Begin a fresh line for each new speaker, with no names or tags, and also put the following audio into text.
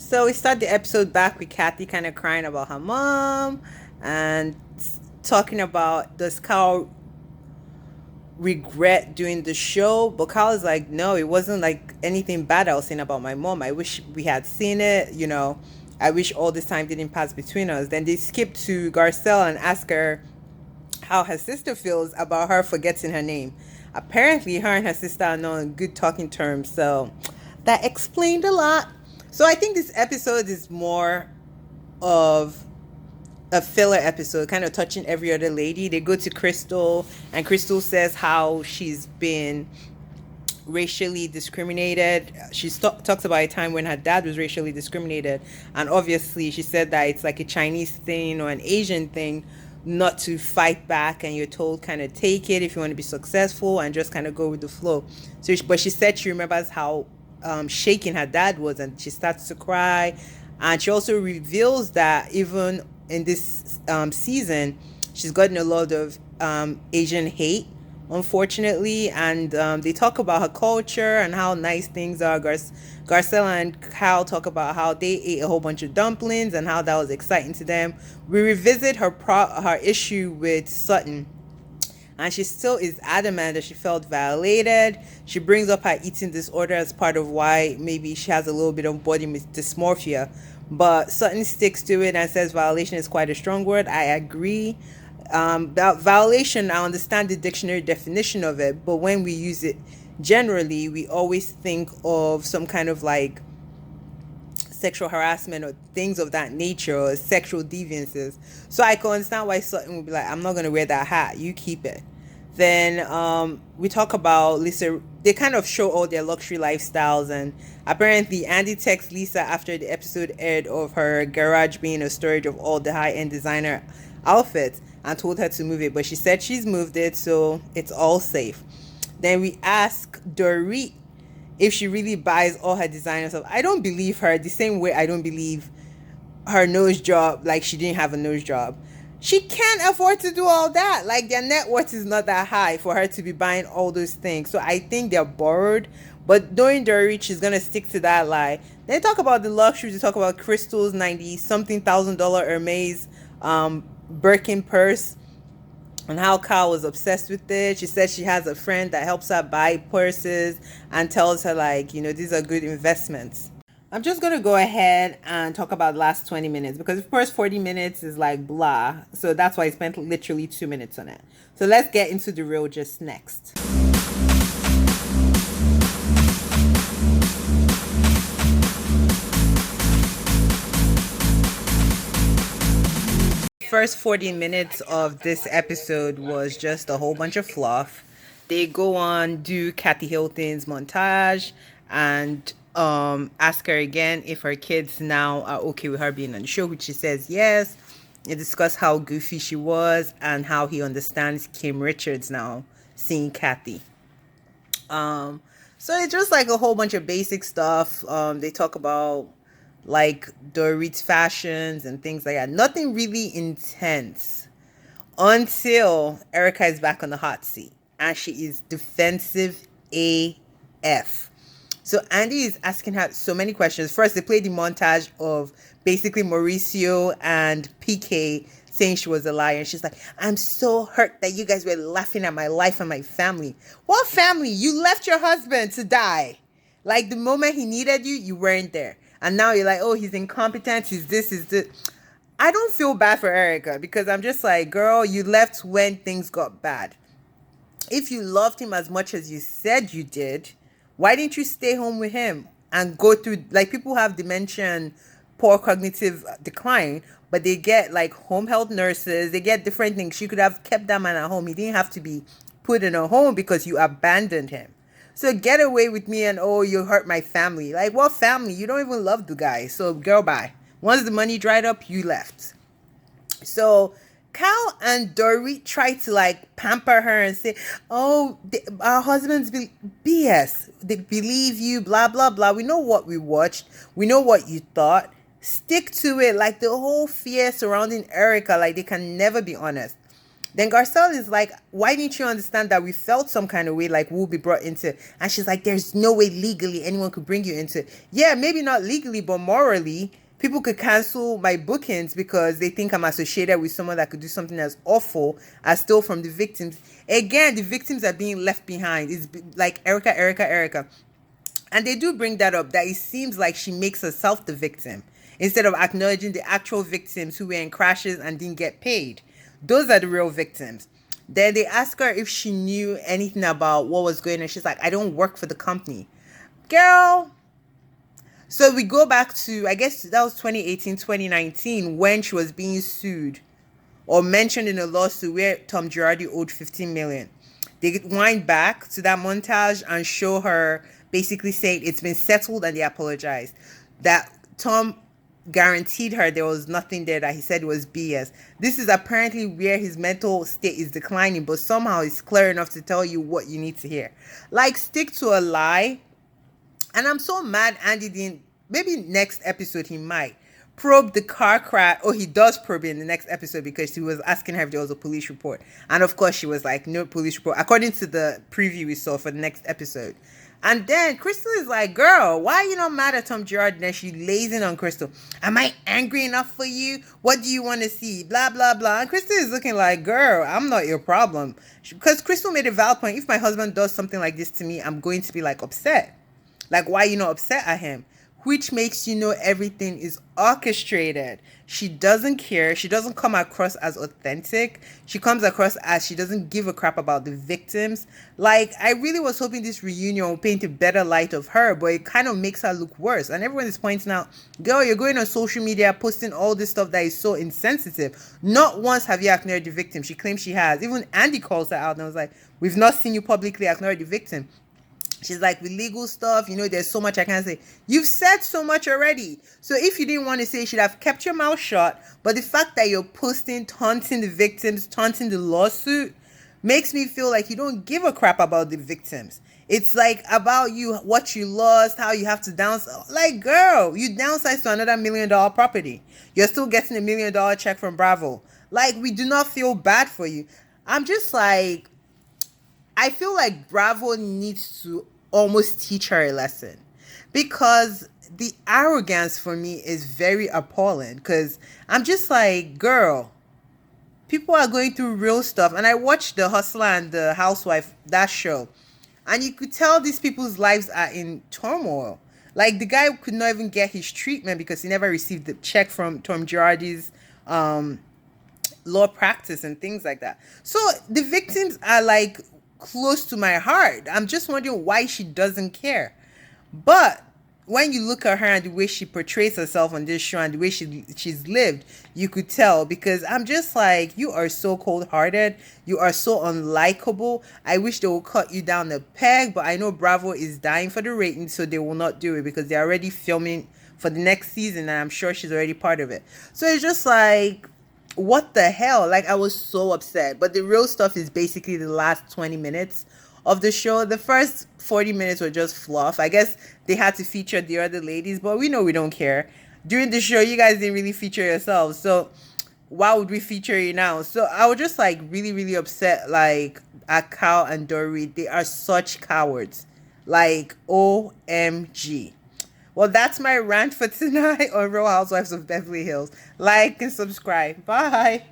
So we start the episode back with Kathy kind of crying about her mom and talking about does Kyle regret doing the show. But Kyle is like, no, it wasn't like anything bad I was saying about my mom. I wish we had seen it, you know. I wish all this time didn't pass between us. Then they skip to Garcelle and ask her how her sister feels about her forgetting her name. Apparently, her and her sister are not on good talking terms, so that explained a lot. So I think this episode is more of a filler episode, kind of touching every other lady. They go to Crystal, and Crystal says how she's been racially discriminated. Talks about a time when her dad was racially discriminated, and obviously she said that it's like a Chinese thing or an Asian thing not to fight back, and you're told kind of take it if you want to be successful and just kind of go with the flow. So but she said she remembers how shaking her dad was, and she starts to cry. And she also reveals that even in this season she's gotten a lot of Asian hate, unfortunately. And they talk about her culture and how nice things are. Garcella and Kyle talk about how they ate a whole bunch of dumplings and how that was exciting to them. We revisit her issue with Sutton, and she still is adamant that she felt violated. She brings up her eating disorder as part of why maybe she has a little bit of body dysmorphia. But Sutton sticks to it and says violation is quite a strong word. I agree. About violation, I understand the dictionary definition of it, but when we use it generally, we always think of some kind of like sexual harassment or things of that nature or sexual deviances. So I can understand why Sutton would be like, I'm not going to wear that hat. You keep it. Then we talk about Lisa. They kind of show all their luxury lifestyles, and apparently Andy texts Lisa after the episode aired of her garage being a storage of all the high-end designer outfits and told her to move it, but she said she's moved it, so it's all safe. Then we ask Dorit if she really buys all her designer stuff. I don't believe her the same way I don't believe her nose job, like she didn't have a nose job. She can't afford to do all that. Like their net worth is not that high for her to be buying all those things. So I think they're borrowed. But during Dorit, she's gonna stick to that lie. They talk about the luxury. They talk about Crystal's 90 something $1,000 Hermes Birkin purse, and how Kyle was obsessed with it. She says she has a friend that helps her buy purses and tells her, like, you know, these are good investments. I'm just going to go ahead and talk about the last 20 minutes because the first 40 minutes is like blah. So that's why I spent literally 2 minutes on it. So let's get into the real just next. First 40 minutes of this episode was just a whole bunch of fluff. They go on, do Kathy Hilton's montage, and ask her again if her kids now are okay with her being on the show, which she says yes. They discuss how goofy she was and how he understands Kim Richards now seeing Kathy. So it's just like a whole bunch of basic stuff. They talk about like Dorit's fashions and things like that. Nothing really intense until Erika is back on the hot seat and she is defensive AF. So Andy is asking her so many questions. First, they play the montage of basically Mauricio and PK saying she was a liar. And she's like, I'm so hurt that you guys were laughing at my life and my family. What family? You left your husband to die. Like the moment he needed you, you weren't there. And now you're like, oh, he's incompetent. He's this, he's this. I don't feel bad for Erika because I'm just like, girl, you left when things got bad. If you loved him as much as you said you did, why didn't you stay home with him and go through, like people have dementia and poor cognitive decline, but they get like home health nurses, they get different things. She could have kept that man at home. He didn't have to be put in a home because you abandoned him. So get away with me and oh, you hurt my family. Like what family? You don't even love the guy. So girl, bye. Once the money dried up, you left. So Kyle and Dorit try to like pamper her and say, oh, our husbands BS. They believe you, blah, blah, blah. We know what we watched. We know what you thought. Stick to it. Like the whole fear surrounding Erika, like they can never be honest. Then Garcelle is like, why didn't you understand that we felt some kind of way like we'll be brought into? And she's like, there's no way legally anyone could bring you into. Yeah, maybe not legally, but morally, people could cancel my bookings because they think I'm associated with someone that could do something as awful as steal from the victims. Again, the victims are being left behind. It's like Erika. And they do bring that up, that it seems like she makes herself the victim instead of acknowledging the actual victims who were in crashes and didn't get paid. Those are the real victims. Then they ask her if she knew anything about what was going on. She's like, I don't work for the company. Girl. So we go back to, I guess that was 2018, 2019, when she was being sued or mentioned in a lawsuit where Tom Girardi owed 15 million. They wind back to that montage and show her basically saying it's been settled and they apologized. That Tom guaranteed her there was nothing there, that he said was BS. This is apparently where his mental state is declining, but somehow it's clear enough to tell you what you need to hear. Like, stick to a lie. And I'm so mad Andy didn't, maybe next episode he might probe the car crash. Oh, he does probe it in the next episode because he was asking her if there was a police report. And of course she was like, no police report, according to the preview we saw for the next episode. And then Crystal is like, girl, why are you not mad at Tom Girardi? And then she lays in on Crystal. Am I angry enough for you? What do you want to see? Blah, blah, blah. And Crystal is looking like, girl, I'm not your problem. Because Crystal made a valid point. If my husband does something like this to me, I'm going to be like upset. Like, why are you not upset at him? Which makes you know everything is orchestrated. She doesn't care. She doesn't come across as authentic. She comes across as she doesn't give a crap about the victims. Like, I really was hoping this reunion would paint a better light of her, but it kind of makes her look worse. And everyone is pointing out, girl, you're going on social media posting all this stuff that is so insensitive. Not once have you acknowledged the victim. She claims she has. Even Andy calls her out and was like, we've not seen you publicly acknowledge the victim. She's like, with legal stuff, there's so much I can't say. You've said so much already. So if you didn't want to say, you should have kept your mouth shut. But the fact that you're posting, taunting the victims, taunting the lawsuit, makes me feel like you don't give a crap about the victims. It's like about you, what you lost, how you have to downsize. Like, girl, you downsized to another $1 million property. You're still getting $1 million check from Bravo. Like, we do not feel bad for you. I'm just like, I feel like Bravo needs to almost teach her a lesson, because the arrogance for me is very appalling. Because I'm just like, girl, people are going through real stuff. And I watched The Hustler and The Housewife, that show, and you could tell these people's lives are in turmoil. Like, the guy could not even get his treatment because he never received the check from Tom Girardi's law practice and things like that. So the victims are like close to my heart. I'm just wondering why she doesn't care. But when you look at her and the way she portrays herself on this show and the way she's lived, you could tell. Because I'm just like, you are so cold-hearted. You are so unlikable. I wish they would cut you down a peg, but I know Bravo is dying for the ratings, so they will not do it because they're already filming for the next season, and I'm sure she's already part of it. So it's just like, what the hell? Like, I was so upset. But the real stuff is basically the last 20 minutes of the show. The first 40 minutes were just fluff. I guess they had to feature the other ladies, but we know we don't care. During the show, you guys didn't really feature yourselves, so why would we feature you now? So I was just like really, really upset, like, at Kyle and Dorit. They are such cowards. Like, OMG. Well, that's my rant for tonight on Real Housewives of Beverly Hills. Like and subscribe. Bye.